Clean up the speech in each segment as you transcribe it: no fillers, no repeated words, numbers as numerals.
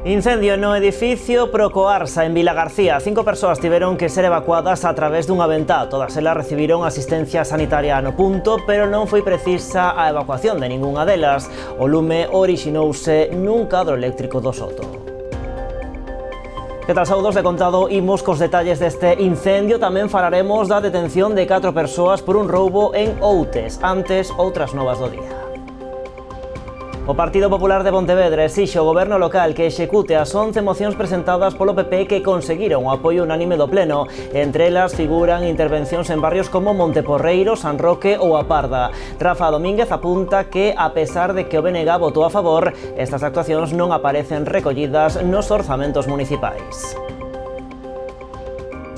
Incendio no edificio Procoarsa en Vilagarcía. 5 persoas tiveron que ser evacuadas a través dunha ventá. Todas elas recibiron asistencia sanitaria no punto, pero non foi precisa a evacuación de ningunha delas. O lume orixinouse nun cadro eléctrico do Soto. Que tal, saúdos? De contado imos cos detalles deste incendio. Tamén falaremos da detención de 4 persoas por un roubo en Outes. Antes, outras novas do día. O Partido Popular de Pontevedra exixe ao goberno local que execute as 11 mocións presentadas polo PP que conseguiron o apoio unánime do Pleno. Entre elas figuran intervencións en barrios como Monteporreiro, San Roque ou A Parda. Rafa Domínguez apunta que, a pesar de que o BNG votou a favor, estas actuacións non aparecen recollidas nos orzamentos municipais.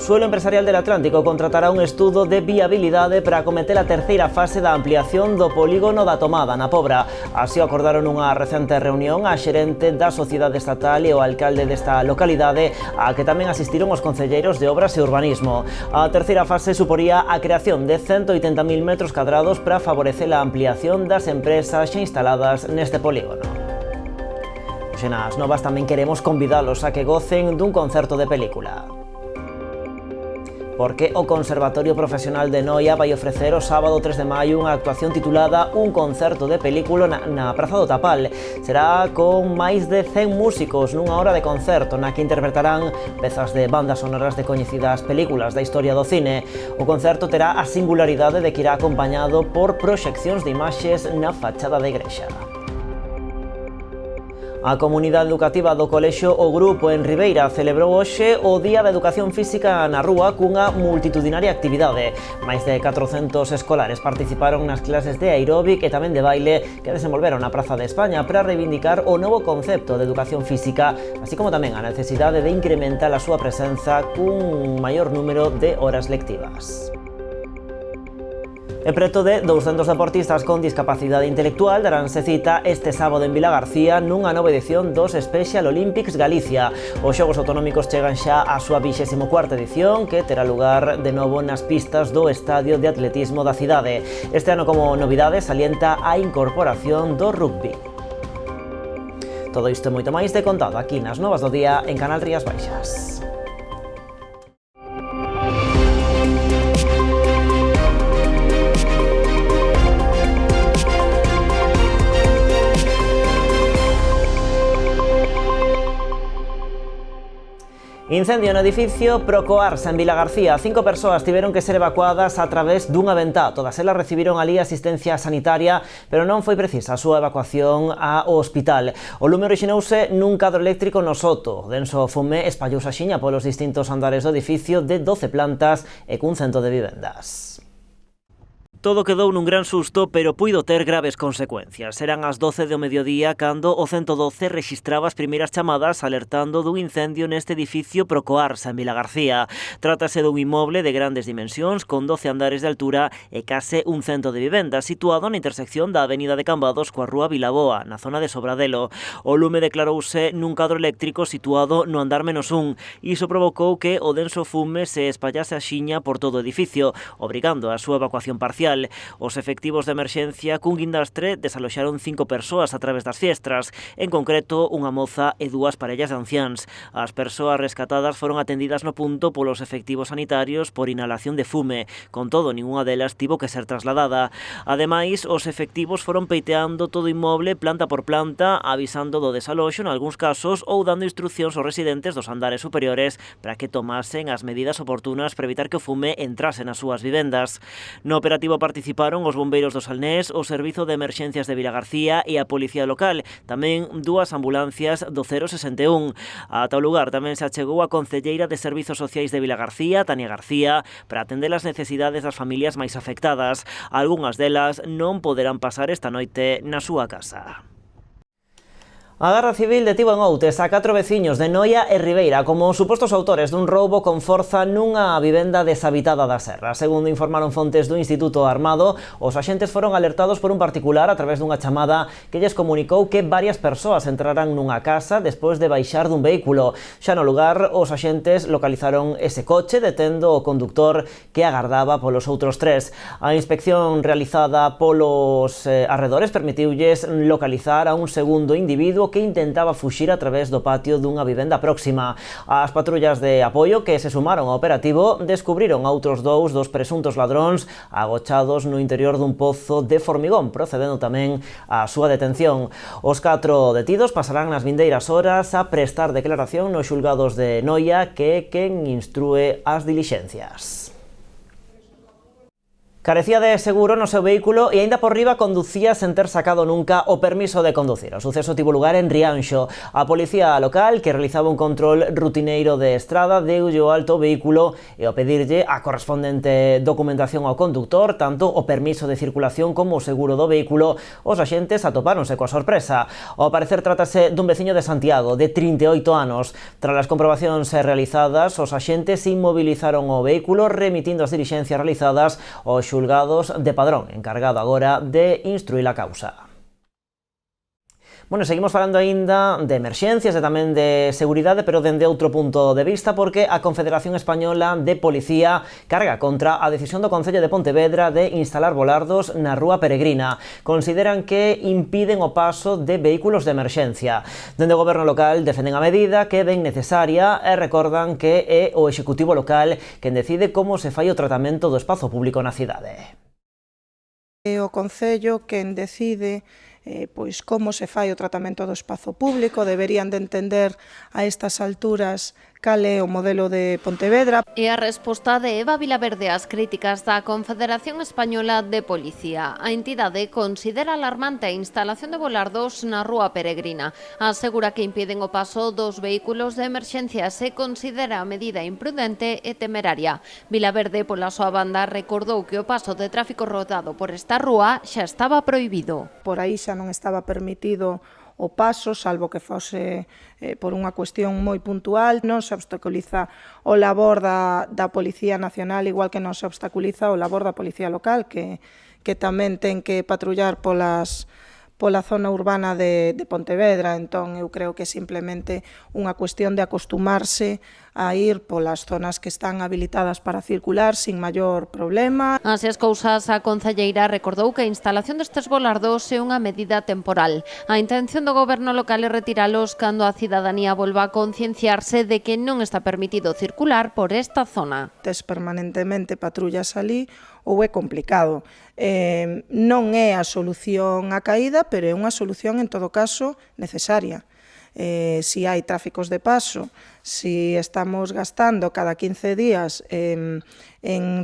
Suelo Empresarial del Atlántico contratará un estudo de viabilidade para acometer a terceira fase da ampliación do polígono da Tomada, na Pobra. Así o acordaron nunha recente reunión a xerente da Sociedade Estatal e o alcalde desta localidade, a que tamén asistiron os concelleiros de Obras e Urbanismo. A terceira fase suporía a creación de 180.000 metros cadrados para favorecer a ampliación das empresas xa instaladas neste polígono. Hoxe nas novas tamén queremos convidalos a que gocen dun concerto de película. Porque o Conservatorio Profesional de Noia vai ofrecer o sábado 3 de maio unha actuación titulada Un concerto de película na Praza do Tapal. Será con máis de 100 músicos nunha hora de concerto na que interpretarán pezas de bandas sonoras de coñecidas películas da historia do cine. O concerto terá a singularidade de que irá acompañado por proxeccións de imaxes na fachada da igrexa. A comunidade educativa do Colexio O Grupo en Ribeira celebrou hoxe o Día da Educación Física na Rúa cunha multitudinaria actividade. Máis de 400 escolares participaron nas clases de aeróbic e tamén de baile que desenvolveron na Praza de España para reivindicar o novo concepto de educación física, así como tamén a necesidade de incrementar a súa presenza cun maior número de horas lectivas. E preto de 200 deportistas con discapacidade intelectual daránse cita este sábado en Vilagarcía nunha nova edición dos Special Olympics Galicia. Os Xogos Autonómicos chegan xa á súa 24ª edición, que terá lugar de novo nas pistas do Estadio de Atletismo da cidade. Este ano, como novidade, salienta a incorporación do rugby. Todo isto e moito máis de contado aquí nas Novas do Día en Canal Rías Baixas. Incendio no edificio Procoarsa en Vilagarcía. 5 persoas tiveron que ser evacuadas a través dunha ventá. Todas elas recibiron ali asistencia sanitaria, pero non foi precisa a súa evacuación ao hospital. O lume orixinouse nun cadro eléctrico no Soto. O denso fume espallouse axiña polos distintos andares do edificio de 12 plantas e cun cento de vivendas. Todo quedou nun gran susto, pero puido ter graves consecuencias. Eran as 12 do mediodía cando o 112 rexistraba as primeiras chamadas alertando dun incendio neste edificio Procoarsa en Vilagarcía. Trátase dun inmoble de grandes dimensións con 12 andares de altura e case un cento de vivendas, situado na intersección da avenida de Cambados coa rúa Vilaboa, na zona de Sobradelo. O lume declarouse nun cadro eléctrico situado no andar -1. Iso provocou que o denso fume se espallase axiña por todo o edificio, obrigando a súa evacuación parcial. Os efectivos de emerxencia cun guindastre desaloxaron 5 persoas a través das fiestras, en concreto unha moza e 2 parellas de anciáns. As persoas rescatadas foron atendidas no punto polos efectivos sanitarios por inhalación de fume. Con todo, ningunha delas tivo que ser trasladada. Ademais, os efectivos foron peiteando todo o inmoble planta por planta, avisando do desaloxo en algúns casos ou dando instruccións aos residentes dos andares superiores para que tomasen as medidas oportunas para evitar que o fume entrase nas súas vivendas. No operativo participaron os bombeiros do Salnés, o Servizo de Emerxencias de Vilagarcía e a Policía Local, tamén 2 ambulancias do 061. Ata o lugar tamén se achegou a concelleira de Servizos Sociais de Vilagarcía, Tania García, para atender as necesidades das familias máis afectadas. Algunhas delas non poderán pasar esta noite na súa casa. A Garda Civil detivo en Outes a 4 veciños de Noia e Ribeira como supostos autores dun roubo con forza nunha vivenda deshabitada da Serra. Segundo informaron fontes do Instituto Armado, os axentes foron alertados por un particular a través dunha chamada que lles comunicou que varias persoas entraran nunha casa despois de baixar dun vehículo. Xa no lugar, os axentes localizaron ese coche detendo o conductor que agardaba polos outros 3. A inspección realizada polos arredores permitiulles localizar a un segundo individuo colectivo que intentaba fuxir a través do patio dunha vivenda próxima. As patrullas de apoio que se sumaron ao operativo descubriron a outros dous dos presuntos ladróns agochados no interior dun pozo de formigón, procedendo tamén á súa detención. Os 4 detidos pasarán nas vindeiras horas a prestar declaración nos xulgados de Noia, que é quen instrúe as dilixencias. Carecía de seguro no seu vehículo e aínda por riba conducía sen ter sacado nunca o permiso de conducir. O suceso tivo lugar en Rianxo. A policía local, que realizaba un control rutineiro de estrada, deulle o alto ao vehículo e ao pedirlle a correspondente documentación ao conductor, tanto o permiso de circulación como o seguro do vehículo, os axentes atopáronse coa sorpresa. Ao parecer trátase dun veciño de Santiago, de 38 anos. Tras as comprobacións realizadas, os axentes inmovilizaron o vehículo, remitindo as dilixencias realizadas aos xulgados de Padrón, encargado agora de instruir a causa. Bueno, seguimos falando aínda de emerxencias e tamén de seguridade, pero dende outro punto de vista, porque a Confederación Española de Policía carga contra a decisión do Concello de Pontevedra de instalar volardos na Rúa Peregrina. Consideran que impiden o paso de vehículos de emerxencia. Dende o goberno local defenden a medida, que ven necesaria, e recordan que é o Executivo local quen decide como se fai o tratamento do espazo público na cidade. É o Concello quen decide pois como se fai o tratamento do espazo público. Deberían de entender a estas alturas cal é o modelo de Pontevedra. E a resposta de Eva Vilaverde ás críticas da Confederación Española de Policía. A entidade considera alarmante a instalación de volardos na Rúa Peregrina. Asegura que impiden o paso dos vehículos de emerxencia, se considera a medida imprudente e temeraria. Vilaverde, pola súa banda, recordou que o paso de tráfico rodado por esta rúa xa estaba prohibido. Por aí xa non estaba permitido o paso, salvo que fose por unha cuestión moi puntual. Non se obstaculiza o labor da Policía Nacional, igual que non se obstaculiza o labor da Policía Local, que tamén ten que patrullar pola zona urbana de Pontevedra. Entón, eu creo que é simplemente unha cuestión de acostumarse a ir polas zonas que están habilitadas para circular sin maior problema. Así as cousas, a concelleira recordou que a instalación destes volardos é unha medida temporal. A intención do goberno local é retiralos cando a cidadanía volva a concienciarse de que non está permitido circular por esta zona. Tes permanentemente patrullas ali ou é complicado. Non é a solución á caída, pero é unha solución en todo caso necesaria. Si hai tráficos de paso, si estamos gastando cada 15 días en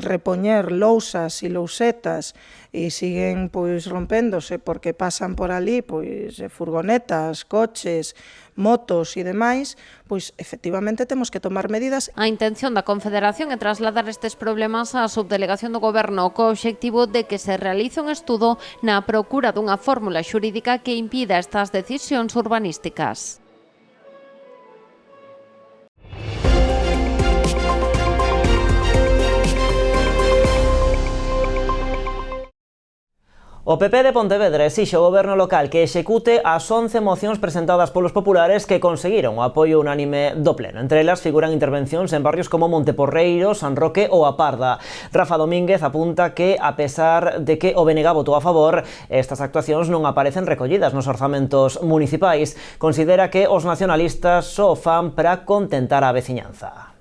repoñer lousas e lousetas e siguen pois rompéndose porque pasan por ali pois furgonetas, coches, motos e demais, pois efectivamente temos que tomar medidas. A intención da Confederación é trasladar estes problemas á subdelegación do Goberno co obxectivo de que se realice un estudo na procura dunha fórmula xurídica que impida estas decisións urbanísticas. O PP de Pontevedra exixe ao goberno local que execute as 11 mocións presentadas polos populares que conseguiron o apoio unánime do pleno. Entre elas figuran intervencións en barrios como Monteporreiro, San Roque ou A Parda. Rafa Domínguez apunta que, a pesar de que o BNG votou a favor, estas actuacións non aparecen recollidas nos orzamentos municipais. Considera que os nacionalistas só fan para contentar a veciñanza.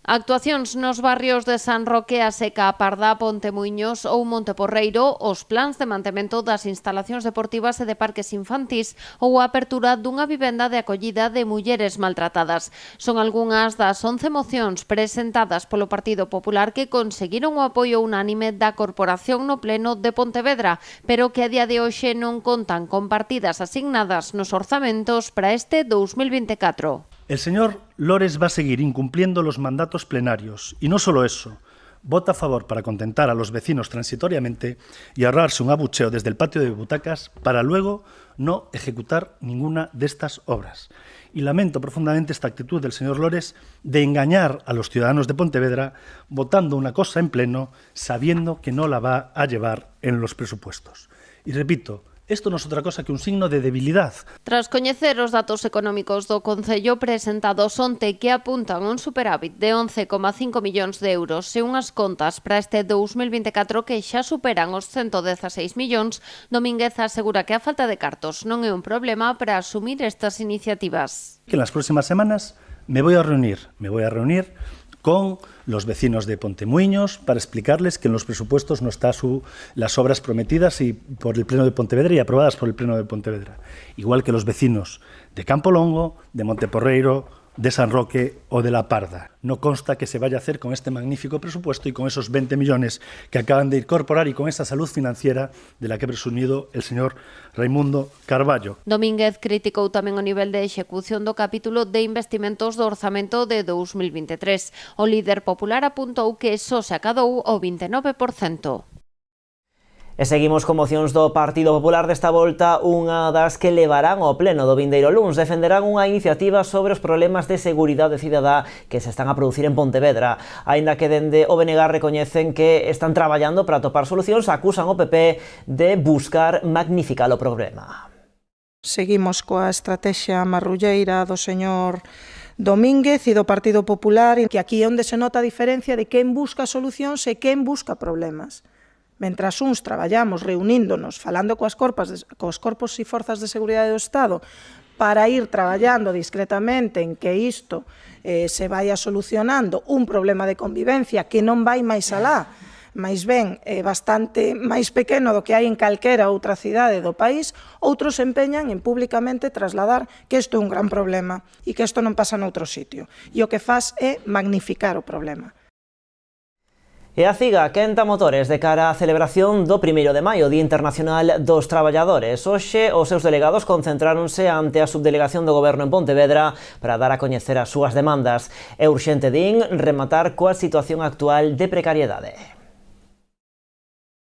Actuacións nos barrios de San Roque, A Seca, A Parda, Pontemuiños ou Monteporreiro, os plans de mantemento das instalacións deportivas e de parques infantís ou a apertura dunha vivenda de acollida de mulleres maltratadas. Son algunhas das 11 mocións presentadas polo Partido Popular que conseguiron o apoio unánime da Corporación no Pleno de Pontevedra, pero que a día de hoxe non contan con partidas asignadas nos orzamentos para este 2024. El señor Lores va a seguir incumpliendo los mandatos plenarios y no solo eso, vota a favor para contentar a los vecinos transitoriamente y ahorrarse un abucheo desde el patio de butacas para luego no ejecutar ninguna de estas obras. Y lamento profundamente esta actitud del señor Lores de engañar a los ciudadanos de Pontevedra votando una cosa en pleno sabiendo que no la va a llevar en los presupuestos. Y repito, Isto non é outra cosa que un signo de debilidade. Tras coñecer os datos económicos do Concello presentados onte que apuntan un superávit de 11,5 millóns de euros e unhas contas para este 2024 que xa superan os 116 millóns, Domínguez asegura que a falta de cartos non é un problema para asumir estas iniciativas. Que en las próximas semanas me voy a reunir con los vecinos de Pontemuiños para explicarles que en los presupuestos no están las obras prometidas y por el Pleno de Pontevedra y aprobadas por el Pleno de Pontevedra. Igual que los vecinos de Campolongo, de Monteporreiro, de San Roque o de La Parda. No consta que se vaya a hacer con este magnífico presupuesto y con esos 20 millones que acaban de incorporar y con esa salud financiera de la que ha presumido el señor Raimundo Carballo. Domínguez criticou tamén o nivel de execución do capítulo de investimentos do orzamento de 2023. O líder popular apuntou que só se acadou o 29%. E seguimos con mocións do Partido Popular desta volta, unha das que levarán ao pleno do vindeiro luns. Defenderán unha iniciativa sobre os problemas de seguridade cidadá que se están a producir en Pontevedra. Aínda que dende o BNG recoñecen que están traballando para atopar solucións, acusan o PP de buscar magnificar o problema. Seguimos coa estrategia marrulleira do señor Domínguez e do Partido Popular, que aquí é onde se nota a diferencia de quen busca solucións e quen busca problemas. Mentras uns traballamos reuníndonos, falando cos corpos e forzas de seguridade do Estado, para ir traballando discretamente en que isto se vaya solucionando un problema de convivencia que non vai máis alá, máis ben bastante máis pequeno do que hai en calquera outra cidade do país, outros se empeñan en públicamente trasladar que isto é un gran problema e que isto non pasa noutro sitio. E o que faz é magnificar o problema. E a CIGA quenta motores de cara á celebración do 1º de maio, Día Internacional dos Traballadores. Hoxe, os seus delegados concentráronse ante a subdelegación do Goberno en Pontevedra para dar a coñecer as súas demandas. É urxente, din, rematar coa situación actual de precariedade.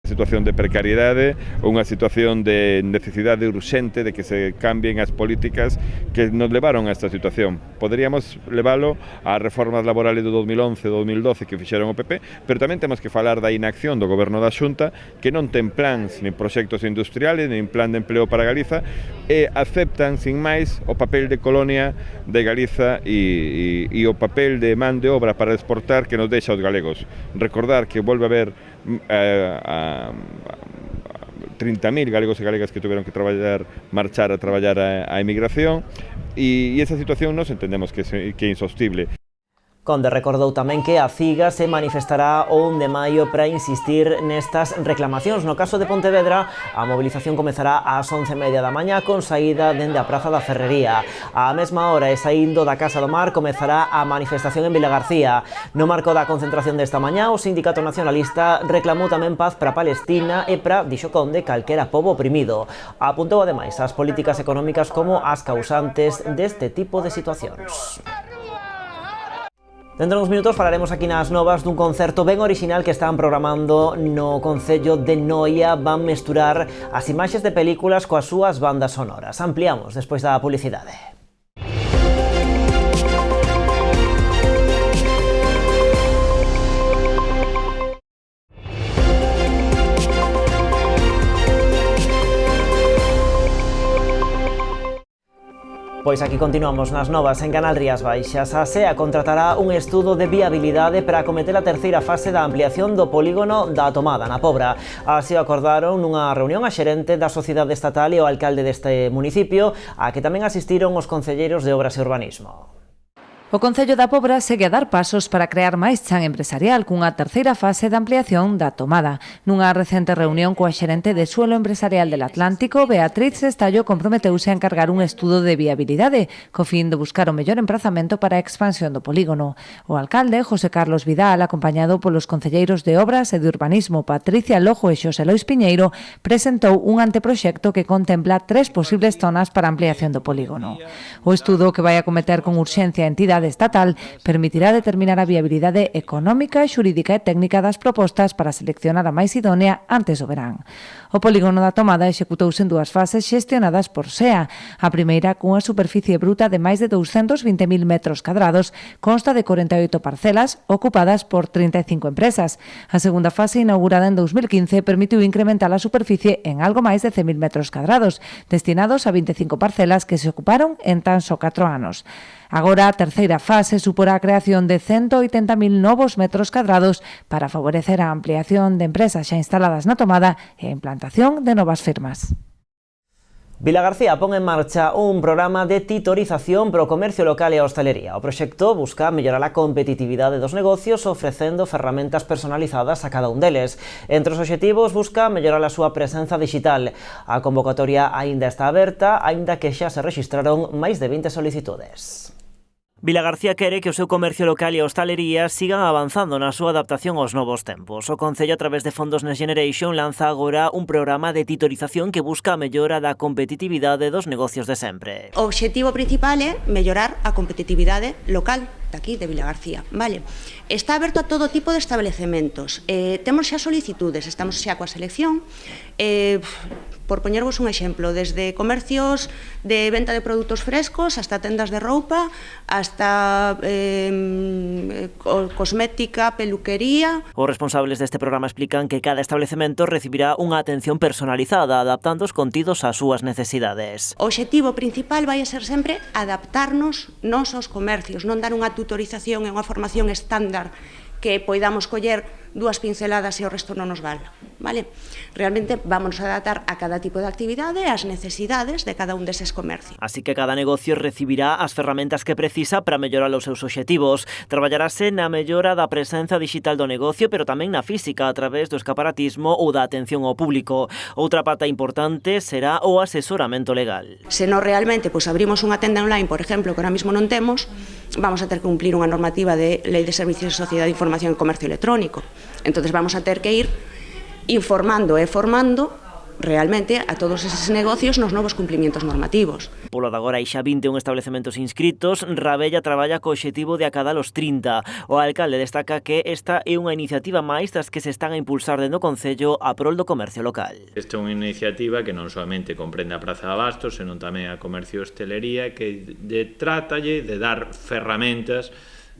Situación de precariedade, unha situación de necesidade urxente de que se cambien as políticas que nos levaron a esta situación. Poderíamos leválo ás reformas laborales do 2011 e 2012 que fixeron o PP, pero tamén temos que falar da inacción do Goberno da Xunta, que non ten plans nin proxectos industriales, nin plan de empleo para Galiza, e aceptan, sin máis, o papel de colonia de Galiza e o papel de man de obra para exportar que nos deixa os galegos. Recordar que volve a haber 30.000 galegos e galegas que tuveron que marchar a traballar a emigración e esa situación nos entendemos que é insostible. Conde recordou tamén que a CIGA se manifestará o 1 de maio para insistir nestas reclamacións. No caso de Pontevedra, a movilización comezará ás 11:30 da mañá con saída dende a Praza da Ferrería. Á mesma hora e saindo da Casa do Mar comezará a manifestación en Vilagarcía. No marco da concentración desta mañá, o Sindicato Nacionalista reclamou tamén paz para Palestina e para, dixo Conde, calquera pobo oprimido. Apuntou ademais as políticas económicas como as causantes deste tipo de situacións. Dentro de uns minutos falaremos aquí nas novas dun concerto ben orixinal que están programando no Concello de Noia. Van mesturar as imaxes de películas coas súas bandas sonoras. Ampliamos despois da publicidade. Pois aquí continuamos nas novas en Canal Rías Baixas. A SEA contratará un estudo de viabilidade para acometer a terceira fase da ampliación do polígono da Tomada, na Pobra. Así o acordaron nunha reunión a xerente da Sociedade Estatal e o alcalde deste municipio, a que tamén asistiron os concelleiros de Obras e Urbanismo. O Concello da Pobra segue a dar pasos para crear máis chan empresarial cunha terceira fase de ampliación da Tomada. Nunha recente reunión coa xerente de Suelo Empresarial del Atlántico, Beatriz Estallo comprometeuse a encargar un estudo de viabilidade co fin de buscar o mellor emprazamento para a expansión do polígono. O alcalde, José Carlos Vidal, acompañado polos concelleiros de Obras e de Urbanismo, Patricia Lojo e Xosé Lois Piñeiro, presentou un anteproxecto que contempla 3 posibles zonas para a ampliación do polígono. O estudo, que vai acometer con urxencia a entidade, entidade estatal permitirá determinar a viabilidade económica, xurídica e técnica das propostas para seleccionar a máis idónea antes do verán. O polígono da Tomada executouse en 2 fases xestionadas por SEA. A primeira, cunha superficie bruta de máis de 220.000 metros cadrados, consta de 48 parcelas ocupadas por 35 empresas. A segunda fase, inaugurada en 2015, permitiu incrementar a superficie en algo máis de 100.000 metros cadrados, destinados a 25 parcelas que se ocuparon en tan só 4 anos. Agora, a terceira fase suporá a creación de 180.000 novos metros cadrados para favorecer a ampliación de empresas xa instaladas na Tomada e a implantación de novas firmas. Vilagarcía pon en marcha un programa de titorización para o comercio local e a hostalería. O proxecto busca mellorar a competitividade dos negocios ofrecendo ferramentas personalizadas a cada un deles. Entre os obxectivos busca mellorar a súa presenza digital. A convocatoria aínda está aberta, aínda que xa se rexistraron máis de 20 solicitudes. Vilagarcía quere que o seu comercio local e a hostalería sigan avanzando na súa adaptación aos novos tempos. O Concello, a través de fondos Next Generation, lanza agora un programa de titorización que busca a mellora da competitividade dos negocios de sempre. O obxectivo principal é mellorar a competitividade local daqui de Vilagarcía, vale? Está aberto a todo tipo de establecementos. Temos xa solicitudes, estamos xa coa selección. Por poñervos un exemplo, desde comercios de venta de produtos frescos hasta tendas de roupa, hasta cosmética, peluquería. Os responsables deste programa explican que cada establecemento recibirá unha atención personalizada, adaptando os contidos ás súas necesidades. O obxectivo principal vai a ser sempre adaptarnos nos aos comercios, non dar unha tutorización e unha formación estándar que poidamos coller 2 pinceladas e o resto non nos vala, vale? Realmente vamos a adaptar a cada tipo de actividade e as necesidades de cada un deses comercios. Así que cada negocio recibirá as ferramentas que precisa para mellorar os seus obxectivos. Traballarase na mellora da presenza digital do negocio, pero tamén na física a través do escaparatismo ou da atención ao público. Outra pata importante será o asesoramento legal. Se non realmente abrimos unha tenda online, por exemplo, que ahora mismo non temos, vamos a ter que cumplir unha normativa de Lei de Servicios de Sociedade de Información e Comercio Electrónico. Entonces vamos a ter que ir informando e formando realmente a todos eses negocios nos novos cumplimientos normativos. Polo de agora hai xa 21 establecementos inscritos. Rabella traballa co obxectivo de acadar os 30. O alcalde destaca que esta é unha iniciativa máis das que se están a impulsar dentro do Concello a prol do comercio local. Esta é unha iniciativa que non solamente comprende a Praza de Abastos, senón tamén a comercio e hostelería, que trátalle de dar ferramentas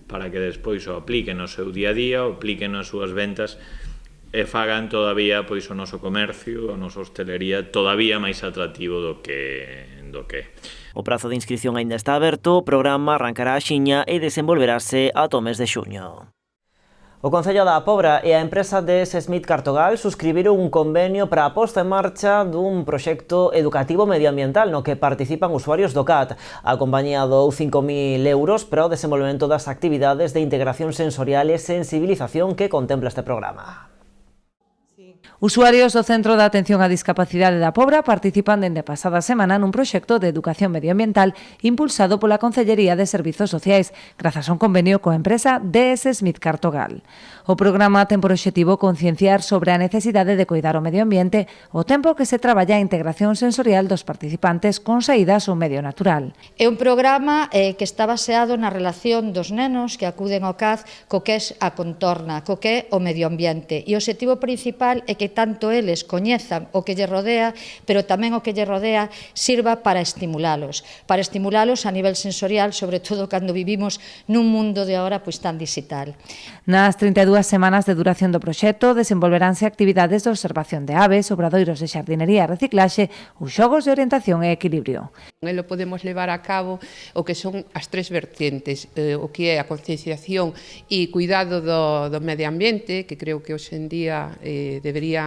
para que despois o apliquen no seu día a día, o apliquen nas súas ventas e fagan todavía pois o noso comercio, a nosa hostelería todavía máis atractivo do que é. O prazo de inscripción aínda está aberto, o programa arrancará axiña e desenvolverase ata o mes de xuño. O Concello da Pobra e a empresa DS Smith Cartogal suscribiron un convenio para a posta en marcha dun proxecto educativo medioambiental no que participan usuarios do CAT. A compañía dou 5.000 euros para o desenvolvemento das actividades de integración sensorial e sensibilización que contempla este programa. Usuarios do Centro de Atención á Discapacidade da Pobra participan dende a pasada semana nun proxecto de educación medioambiental impulsado pola Concellería de Servizos Sociais grazas a un convenio coa empresa DS Smith Cartogal. O programa ten por obxectivo concienciar sobre a necesidade de coidar o medio ambiente o tempo que se traballa a integración sensorial dos participantes con saídas ao medio natural. É un programa que está baseado na relación dos nenos que acuden ao CAD co que é a contorna, co que é o medio ambiente. E o obxectivo principal é que tanto eles coñezan o que lle rodea, pero tamén o que lle rodea sirva para estimulálos a nivel sensorial, sobre todo cando vivimos nun mundo de agora pois tan digital. Nas 32 semanas de duración do proxecto desenvolveránse actividades de observación de aves, obradoiros de xardinería e reciclaxe ou xogos de orientación e equilibrio. Lo podemos levar a cabo o que son as 3 vertientes, o que é a concienciación e cuidado do medio ambiente, que creo que hoxe en día deberían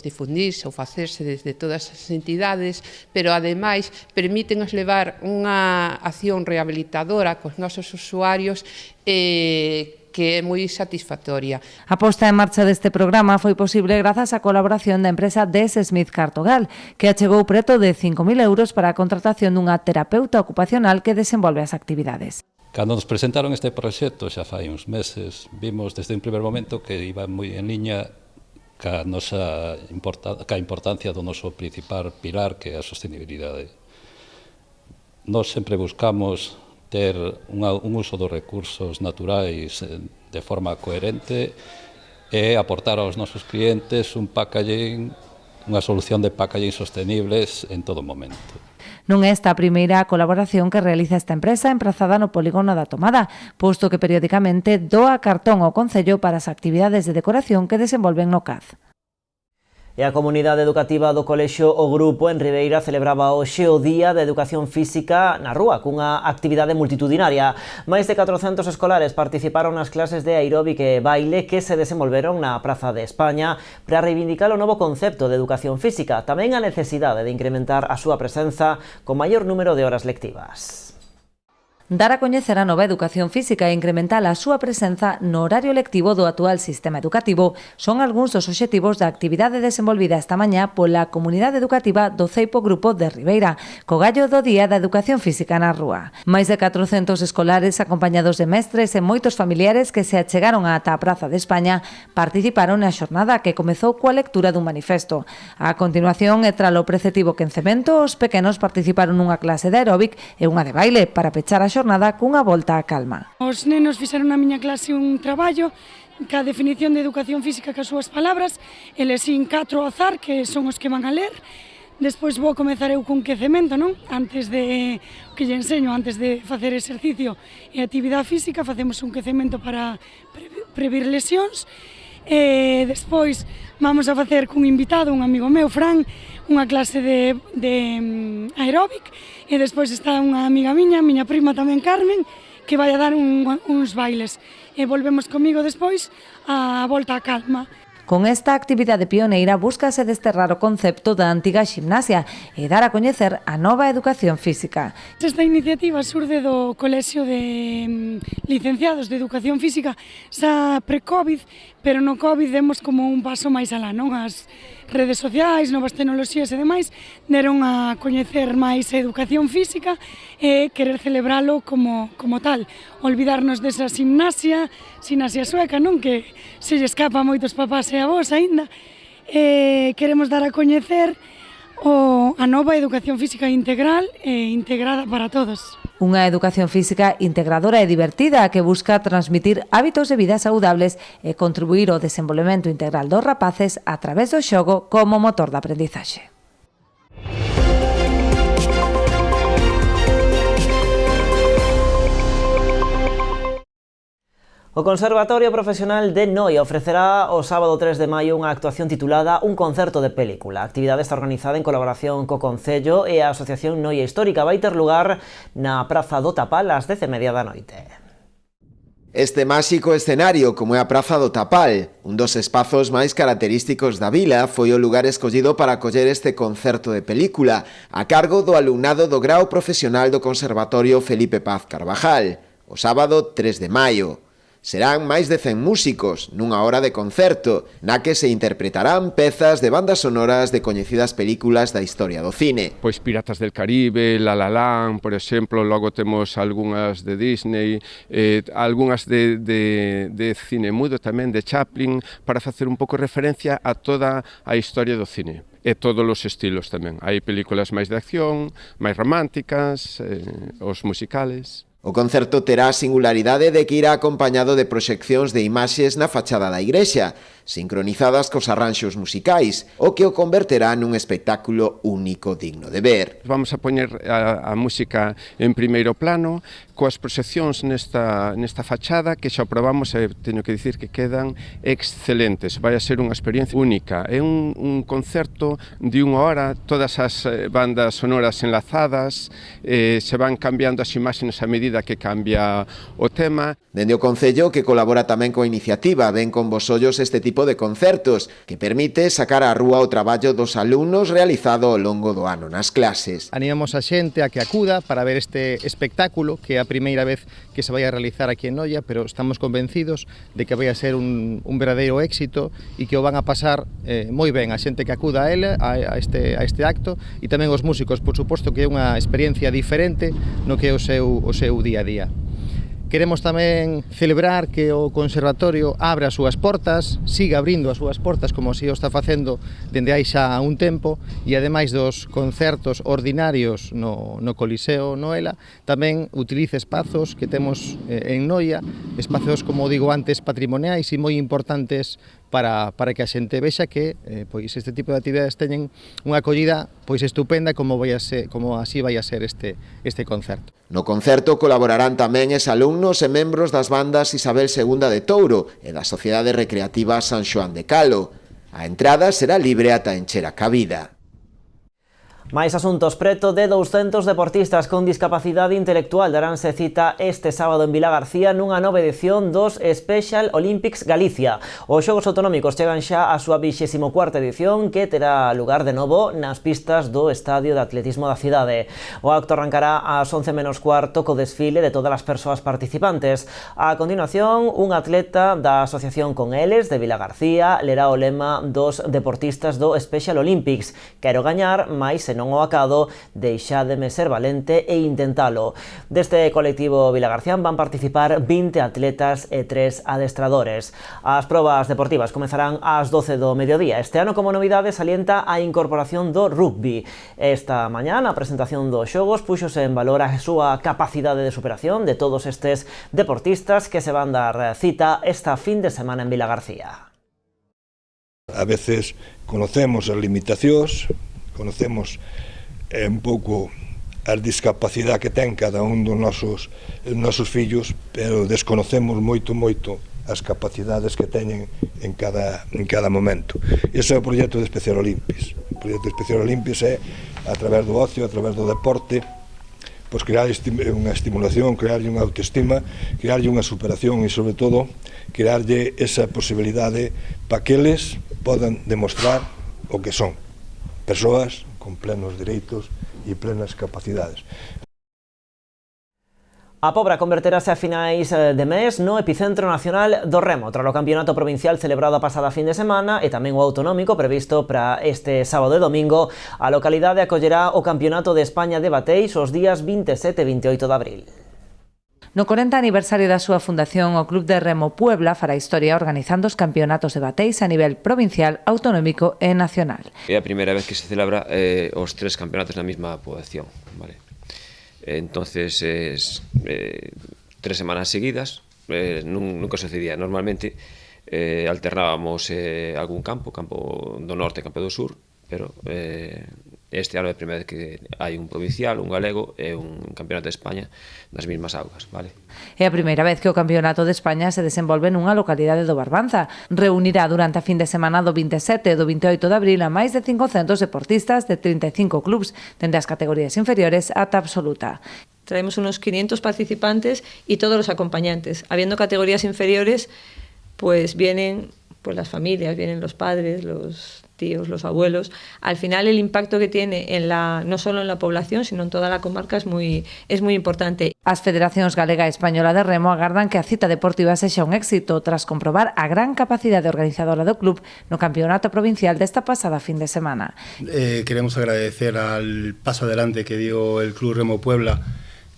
difundirse ou facerse desde todas as entidades, pero ademais permítenos levar unha acción rehabilitadora cos nosos usuarios que é moi satisfactoria. A posta en marcha deste programa foi posible grazas á colaboración da empresa DS Smith Cartogal, que achegou preto de 5.000 euros para a contratación dunha terapeuta ocupacional que desenvolve as actividades. Cando nos presentaron este proxecto xa fai uns meses, vimos desde un primer momento que iba moi en liña ca importancia do noso principal pilar, que é a sostenibilidade. Nós sempre buscamos ter un uso dos recursos naturais de forma coherente e aportar aos nosos clientes un packaging, unha solución de packaging sostenibles en todo momento. Non é esta a primeira colaboración que realiza esta empresa emprazada no polígono da Tomada, posto que periódicamente doa cartón ao Concello para as actividades de decoración que desenvolven no CAD. E a comunidade educativa do Colexio O Grupo en Ribeira celebraba hoxe o Día de Educación Física na rúa, cunha actividade multitudinaria. Máis de 400 escolares participaron nas clases de aeróbic e baile que se desenvolveron na Praza de España para reivindicar o novo concepto de educación física, tamén a necesidade de incrementar a súa presenza con maior número de horas lectivas. Dar a coñecer a nova educación física e incrementar a súa presenza no horario lectivo do actual sistema educativo son algúns dos obxectivos da actividade desenvolvida esta mañá pola comunidade educativa do Ceipo Grupo de Ribeira, co gallo do Día da Educación Física na rúa. Máis de 400 escolares acompañados de mestres e moitos familiares que se achegaron ata a Praza de España participaron na xornada que comezou coa lectura dun manifesto. A continuación, e tralo preceptivo quencemento, os pequenos participaron nunha clase de aeróbic e unha de baile para pechar a xornada cunha volta á calma. Os nenos fixeron na miña clase un traballo ca definición de educación física cas súas palabras, eles sin 4 ao azar, que son os que van a ler. Despois vou comezar eu cun quecemento, non? Antes de que lle enseño, antes de facer exercicio e actividade física, facemos un quecemento para previr lesións. E despois vamos a facer cun invitado, un amigo meu, Fran, unha clase de aeróbic, e despois está unha amiga miña prima tamén, Carmen, que vai a dar uns bailes. E volvemos comigo despois a volta á calma. Con esta actividade pioneira búscase desterrar o concepto da antiga ximnasia e dar a coñecer a nova educación física. Esta iniciativa surde do Colexio de Licenciados de Educación Física xa pre-Covid, pero no Covid demos como un paso máis alá, non? As redes sociais, novas tecnoloxías e demais deron a coñecer máis a educación física e querer celebralo como tal. Olvidarnos desa gimnasia sueca, non? Que se lle escapa a moitos papás e avós aínda. Queremos dar a coñecer a nova educación física integral e integrada para todos. Unha educación física integradora e divertida que busca transmitir hábitos de vida saudables e contribuir ao desenvolvemento integral dos rapaces a través do xogo como motor de aprendizaxe. O Conservatorio Profesional de Noia ofrecerá o sábado 3 de maio unha actuación titulada Un concerto de película. A actividade está organizada en colaboración co Concello e a Asociación Noia Histórica. Vai ter lugar na Praza do Tapal ás 10:30 da noite. Este máxico escenario, como é a Praza do Tapal, un dos espazos máis característicos da vila, foi o lugar escollido para acoller este concerto de película a cargo do alumnado do grao profesional do Conservatorio Felipe Paz Carvajal, o sábado 3 de maio. Serán máis de 100 músicos nunha hora de concerto na que se interpretarán pezas de bandas sonoras de coñecidas películas da historia do cine. Pois Piratas del Caribe, La La Land, por exemplo, logo temos algunhas de Disney, algunhas de cine mudo tamén, de Chaplin, para facer un pouco referencia a toda a historia do cine. E todos os estilos tamén. Hai películas máis de acción, máis románticas, os musicales. O concerto terá a singularidade de que irá acompañado de proxeccións de imaxes na fachada da igrexa, sincronizadas cos arranxos musicais, o que o converterá nun espectáculo único digno de ver. Vamos a poñer a música en primeiro plano, coas proxeccións nesta fachada, que xa probamos e teño que dicir que quedan excelentes. Vai a ser unha experiencia única. É un concerto de unha hora, todas as bandas sonoras enlazadas, se van cambiando as imaxes a medida que cambia o tema. Dende o Concello, que colabora tamén coa iniciativa, ven con bos ollos este tipo de concertos, que permite sacar á rúa o traballo dos alumnos realizado ao longo do ano nas clases. Animamos a xente a que acuda para ver este espectáculo, que é a primeira vez que se vai a realizar aquí en Noia, pero estamos convencidos de que vai a ser un verdadeiro éxito e que o van a pasar moi ben a xente que acuda a ele, a este acto, e tamén os músicos, por suposto que é unha experiencia diferente no que é o seu día a día. Queremos tamén celebrar que o Conservatorio abra as súas portas, siga abrindo as súas portas como así o está facendo dende hai xa un tempo, e ademais dos concertos ordinarios no Coliseo Noela, tamén utilice espazos que temos en Noia, espazos, como digo antes, patrimoniais e moi importantes para que a xente vexa que pois este tipo de actividades teñen unha acollida pois estupenda como así vai a ser este concerto. No concerto colaborarán tamén exalumnos e membros das bandas Isabel II de Touro e da Sociedade Recreativa San Xoán de Calo. A entrada será libre ata encher a cabida. Máis asuntos. Preto de 200 deportistas con discapacidade intelectual daránse cita este sábado en Vilagarcía nunha nova edición dos Special Olympics Galicia. Os Xogos Autonómicos chegan xa á súa 24ª edición, que terá lugar de novo nas pistas do Estadio de Atletismo da cidade. O acto arrancará ás 11:15 co desfile de todas as persoas participantes. A continuación, un atleta da Asociación Con Eles de Vilagarcía lerá o lema dos deportistas do Special Olympics: quero gañar, mais se non o acado, deixádeme ser valente e intentalo. Deste colectivo vilagarcián van participar 20 atletas e 3 adestradores. As probas deportivas comezarán ás 12 do mediodía. Este ano, como novidade, salienta a incorporación do rugby. Esta mañá, na presentación dos xogos, puxose en valor a súa capacidade de superación de todos estes deportistas que se van dar cita esta fin de semana en Vilagarcía. A veces conocemos as limitacións, conocemos un pouco a discapacidade que ten cada un dos nosos fillos, pero desconocemos moito as capacidades que teñen en cada momento. Ese é o proxecto de Special Olympics. O proxecto de Special Olympics é, a través do ocio, a través do deporte, pois crear unha estimulación, crearlle unha autoestima, crearlle unha superación e, sobre todo, crearlle esa posibilidade para que eles podan demostrar o que son. Persoas con plenos dereitos e plenas capacidades. A Pobra converterase a finais de mes no epicentro nacional do remo, tras o campeonato provincial celebrado a pasada fin de semana e tamén o autonómico previsto para este sábado e domingo. A localidade acollerá o Campeonato de España de Bateis os días 27 e 28 de abril. No 40 aniversario da súa fundación, o Club de Remo Puebla fará historia organizando os campeonatos de bateis a nivel provincial, autonómico e nacional. É a primeira vez que se celebra os tres campeonatos na mesma poboación, vale? Entonces, 3 semanas seguidas, nunca sucedía. Normalmente alternábamos algún campo do norte e campo do sur, pero este ano é a primeira vez que hai un provincial, un galego e un campeonato de España nas mesmas augas, vale? É a primeira vez que o campeonato de España se desenvolve nunha localidade do Barbanza. Reunirá durante a fin de semana do 27 e do 28 de abril a máis de 500 deportistas de 35 clubs, dende as categorías inferiores ata absoluta. Traemos unos 500 participantes y todos los acompañantes. Habiendo categorías inferiores, pues vienen las familias, vienen los padres, los tíos, los abuelos. Al final el impacto que tiene no solo en la población, sino en toda la comarca es muy importante. As federacións galega e española de remo agardan que a cita deportiva sexa un éxito tras comprobar a gran capacidade organizadora do club no campeonato provincial desta pasada fin de semana. Queremos agradecer al paso adelante que dio el Club Remo Puebla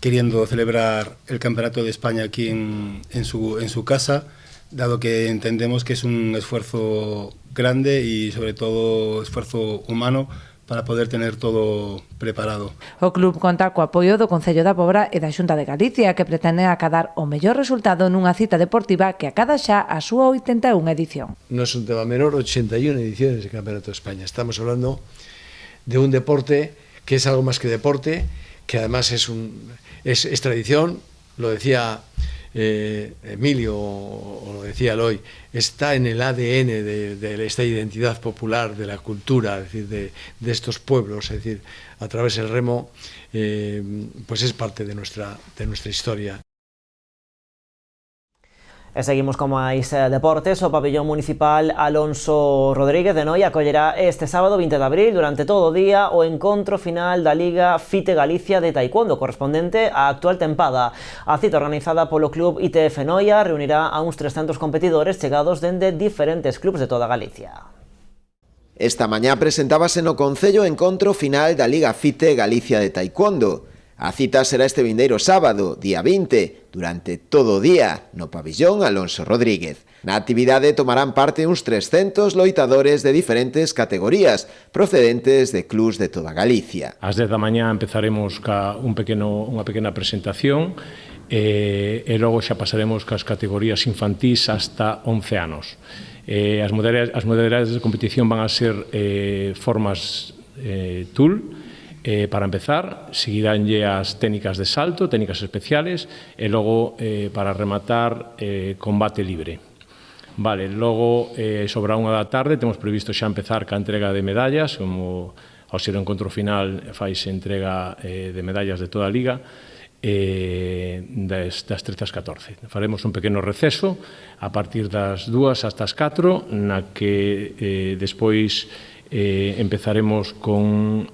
queriendo celebrar el Campeonato de España aquí en su casa, dado que entendemos que es un esfuerzo grande y sobre todo esfuerzo humano para poder tener todo preparado. O club conta co apoio do Concello da Pobra e da Xunta de Galicia, que pretende acadar o mellor resultado nunha cita deportiva que acada xa a súa 81 edición. No es un tema menor, 81 ediciones de Campeonato de España. Estamos hablando de un deporte que es algo más que deporte, que además es tradición, lo decía Emilio, o lo decía Eloy, está en el ADN de esta identidad popular, de la cultura, es decir, de estos pueblos, es decir, a través del remo, pues es parte de nuestra historia. E seguimos con máis deportes. O pabellón municipal Alonso Rodríguez de Noia acollerá este sábado 20 de abril durante todo o día o encontro final da Liga FITE Galicia de Taekwondo correspondente á actual tempada. A cita organizada polo Club ITF Noia reunirá a uns 300 competidores chegados dende diferentes clubs de toda Galicia. Esta mañá presentábase no Concello o encontro final da Liga FITE Galicia de Taekwondo. A cita será este vindeiro sábado, día 20, durante todo o día, no pabillón Alonso Rodríguez. Na actividade tomarán parte uns 300 loitadores de diferentes categorías, procedentes de clubs de toda Galicia. Ás 10 da mañá empezaremos ca unha pequena presentación e logo xa pasaremos cas categorías infantís hasta 11 anos. As modalidades de competición van a ser formas tul. Para empezar, seguiránlle as técnicas de salto, técnicas especiales, e logo, para rematar, combate libre. Vale, logo, sobre a 1 da tarde, temos previsto xa empezar ca entrega de medallas, como ao ser o encontro final faise entrega de medallas de toda a Liga, das 13 ás 14. Faremos un pequeno receso a partir das 2 hasta as 4, na que despois empezaremos con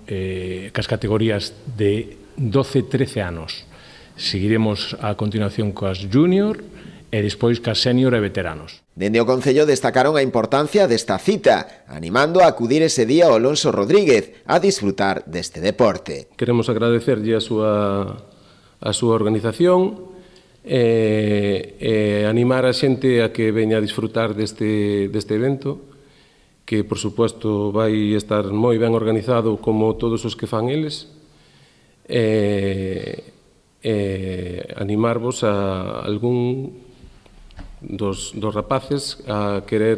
cas categorías de 12-13 anos. Seguiremos a continuación coas junior e despois cas senior e veteranos. Dende o Concello destacaron a importancia desta cita, animando a acudir ese día ao Alonso Rodríguez a disfrutar deste deporte. Queremos agradecerlle a súa organización e animar a xente a que veña a disfrutar deste evento, que, por suposto, vai estar moi ben organizado como todos os que fan eles, animarvos a algún dos rapaces a querer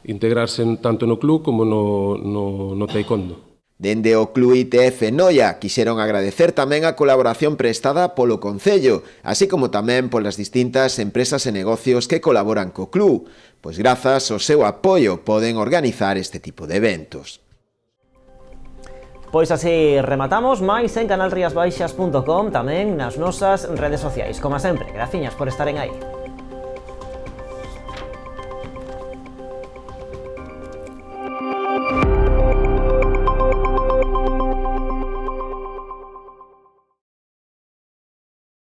integrarse tanto no club como no taekwondo. Dende o Club ITF Noia quixeron agradecer tamén a colaboración prestada polo Concello, así como tamén polas distintas empresas e negocios que colaboran co club, pois grazas ao seu apoio poden organizar este tipo de eventos. Pois así rematamos, máis en canalriasbaixas.com, tamén nas nosas redes sociais. Como sempre, graciñas por estaren aí.